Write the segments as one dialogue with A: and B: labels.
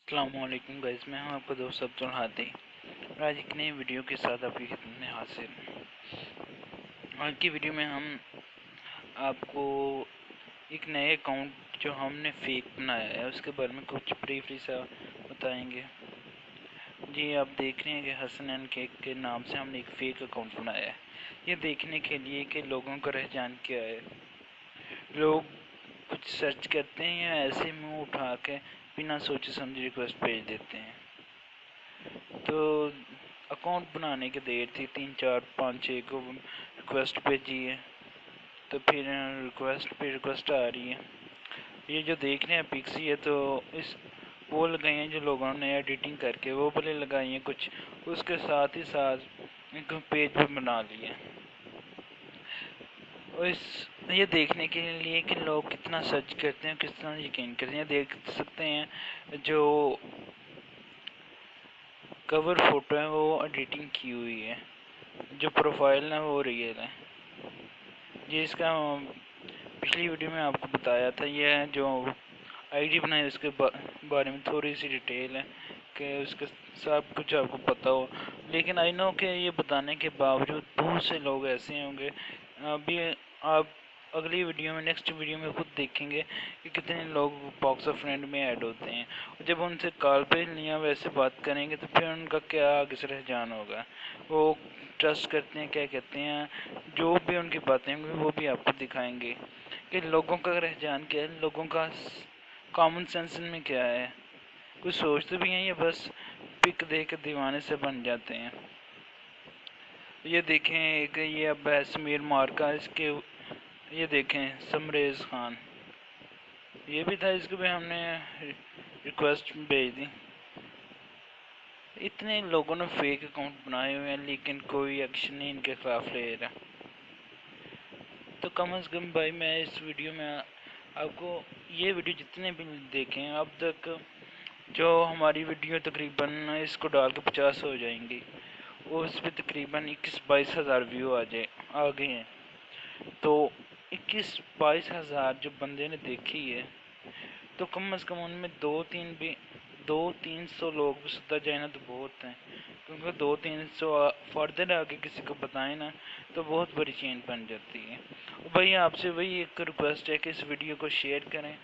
A: السلام علیکم گائز، میں ہوں آپ کا دوست عبد الحادی اور آج ایک نئی ویڈیو کے ساتھ آپ کی خدمت میں حاضر ہوں۔ آج کی ویڈیو میں ہم آپ کو ایک نئے اکاؤنٹ جو ہم نے فیک بنایا ہے اس کے بارے میں کچھ بریفلی سا بتائیں گے۔ جی، آپ دیکھ رہے ہیں کہ حسن اینڈ کیک کے نام سے ہم نے ایک فیک اکاؤنٹ بنایا ہے، یہ دیکھنے کے لیے کہ لوگوں کا رجحان کیا ہے۔ لوگ کچھ سرچ کرتے ہیں یا ایسے منہ اٹھا کے بنا سوچے سمجھے ریکویسٹ بھیج دیتے ہیں۔ تو اکاؤنٹ بنانے کی دیر تھی، 3 4 5 6 کو ریکویسٹ بھیجی ہے، تو پھر ریکویسٹ پہ ریکویسٹ آ رہی ہے۔ یہ جو دیکھ رہے ہیں پکس، یہ تو وہ لگائی ہیں جو لوگوں نے ایڈیٹنگ کر کے وہ بلے لگائی ہیں کچھ، اس کے ساتھ ہی ساتھ ایک پیج بھی بنا لیے۔ یہ دیکھنے کے لیے کہ لوگ کتنا سرچ کرتے ہیں، کس طرح یقین کرتے ہیں، دیکھ سکتے ہیں جو کور فوٹو ہے وہ ایڈیٹنگ کی ہوئی ہے، جو پروفائل ہے وہ ریئل ہے۔ جس کا پچھلی ویڈیو میں آپ کو بتایا تھا، یہ جو آئی ڈی بنائی اس کے بارے میں تھوڑی سی ڈیٹیل ہے کہ اس کے سب کچھ آپ کو پتہ ہو، لیکن آئی نو کہ یہ بتانے کے باوجود بہت سے لوگ ایسے ہوں گے۔ ابھی آپ اگلی ویڈیو میں نیکسٹ ویڈیو میں خود دیکھیں گے کہ کتنے لوگ باکس آف فرینڈ میں ایڈ ہوتے ہیں، جب ان سے کال پہ یا ویسے بات کریں گے تو پھر ان کا کیا آگے سے رجحان ہوگا، وہ ٹرسٹ کرتے ہیں، کیا کہتے ہیں، جو بھی ان کی باتیں ہوں گی وہ بھی آپ کو دکھائیں گے کہ لوگوں کا رجحان کیا ہے، لوگوں کا کامن سینس میں کیا ہے، کچھ سوچتے بھی ہیں یا بس پک دیکھ کے دیوانے سے بن جاتے ہیں۔ یہ دیکھیں کہ یہ اب ہے سمیر مارکا، اس کے یہ دیکھیں سمریز خان، یہ بھی تھا، اس کو بھی ہم نے ریکویسٹ بھیج دی۔ اتنے لوگوں نے فیک اکاؤنٹ بنائے ہوئے ہیں لیکن کوئی ایکشن نہیں ان کے خلاف لے رہا۔ تو کم از کم بھائی میں اس ویڈیو میں آپ کو یہ ویڈیو جتنے بھی دیکھیں اب تک، جو ہماری ویڈیو تقریباً اس کو ڈال کے 50 ہو جائیں گی، اور اس پہ تقریباً 21-22 ہزار ویو آ گئے ہیں۔ تو 21-22 ہزار جو بندے نے دیکھی ہے تو کم از کم ان میں 200-300 لوگ بھی سدھر جائیں نا تو بہت ہیں، کیونکہ 200-300 فردر آگے کسی کو بتائیں نا تو بہت بڑی چین بن جاتی ہے۔ بھائی آپ سے وہی ایک ریکویسٹ ہے کہ اس ویڈیو کو شیئر کریں،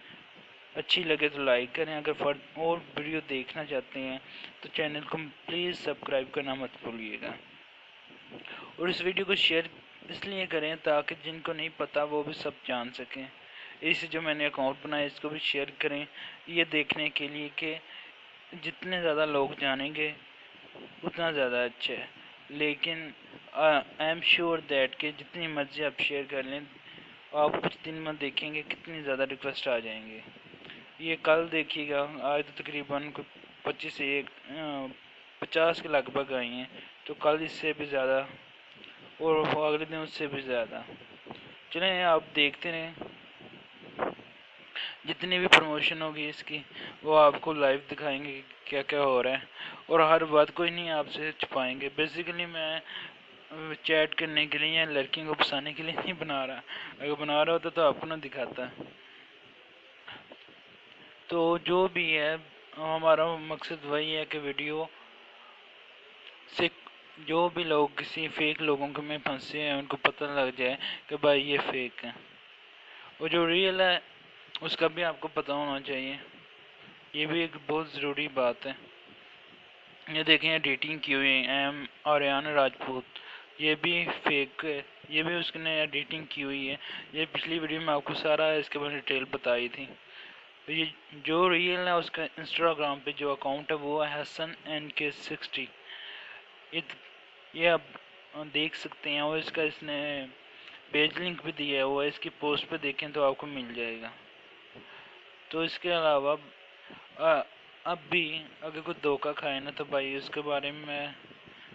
A: اچھی لگے تو لائک کریں، اگر اور ویڈیو دیکھنا چاہتے ہیں تو چینل کو پلیز سبسکرائب کرنا مت بھولیے گا، اور اس ویڈیو کو شیئر اس لیے کریں تاکہ جن کو نہیں پتہ وہ بھی سب جان سکیں۔ اس جو میں نے اکاؤنٹ بنایا اس کو بھی شیئر کریں، یہ دیکھنے کے لیے کہ جتنے زیادہ لوگ جانیں گے اتنا زیادہ اچھا ہے، لیکن آئی ایم شیور دیٹ کہ جتنی مرضی آپ شیئر کر لیں، آپ کچھ دن میں دیکھیں گے کتنی زیادہ ریکویسٹ آ جائیں گے۔ یہ کل دیکھیے گا، آج تو تقریباً 50 کے لگ بھگ آئی ہیں، تو کل اس سے بھی زیادہ اور اگلے دن اس سے بھی زیادہ۔ چلیں آپ دیکھتے رہیں، جتنی بھی پروموشن ہوگی اس کی وہ آپ کو لائیو دکھائیں گے کیا کیا ہو رہا ہے، اور ہر بات کوئی نہیں آپ سے چھپائیں گے۔ بیسیکلی میں چیٹ کرنے کے لیے یا لڑکیوں کو پسانے کے لیے نہیں بنا رہا، اگر بنا رہا ہوتا تو آپ کو نہ دکھاتا۔ تو جو بھی ہے ہمارا مقصد وہی ہے کہ ویڈیو سے جو بھی لوگ کسی فیک لوگوں کے میں پھنسے ہیں ان کو پتہ لگ جائے کہ بھائی یہ فیک ہے، اور جو ریئل ہے اس کا بھی آپ کو پتہ ہونا چاہیے، یہ بھی ایک بہت ضروری بات ہے۔ یہ دیکھیں ایڈیٹنگ کی ہوئی ایم آریان راجپوت، یہ بھی فیک ہے، یہ بھی اس نے ایڈیٹنگ کی ہوئی ہے۔ یہ پچھلی ویڈیو میں آپ کو سارا اس کے بارے میں ڈیٹیل بتائی تھی۔ یہ جو ریئل ہے اس کا انسٹاگرام پہ جو اکاؤنٹ ہے وہ ہے حسن NK60، یہ آپ دیکھ سکتے ہیں، اور اس کا اس نے پیج لنک بھی دیا ہے، وہ اس کی پوسٹ پہ دیکھیں تو آپ کو مل جائے گا۔ تو اس کے علاوہ اب بھی اگر کوئی دھوکہ کھائے نا تو بھائی اس کے بارے میں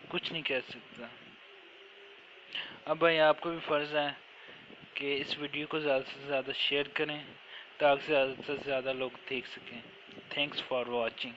A: کچھ نہیں کہہ سکتا۔ اب بھائی آپ کو بھی فرض ہے کہ اس ویڈیو کو زیادہ سے زیادہ شیئر کریں تاکہ زیادہ سے زیادہ لوگ دیکھ سکیں۔ Thanks for watching.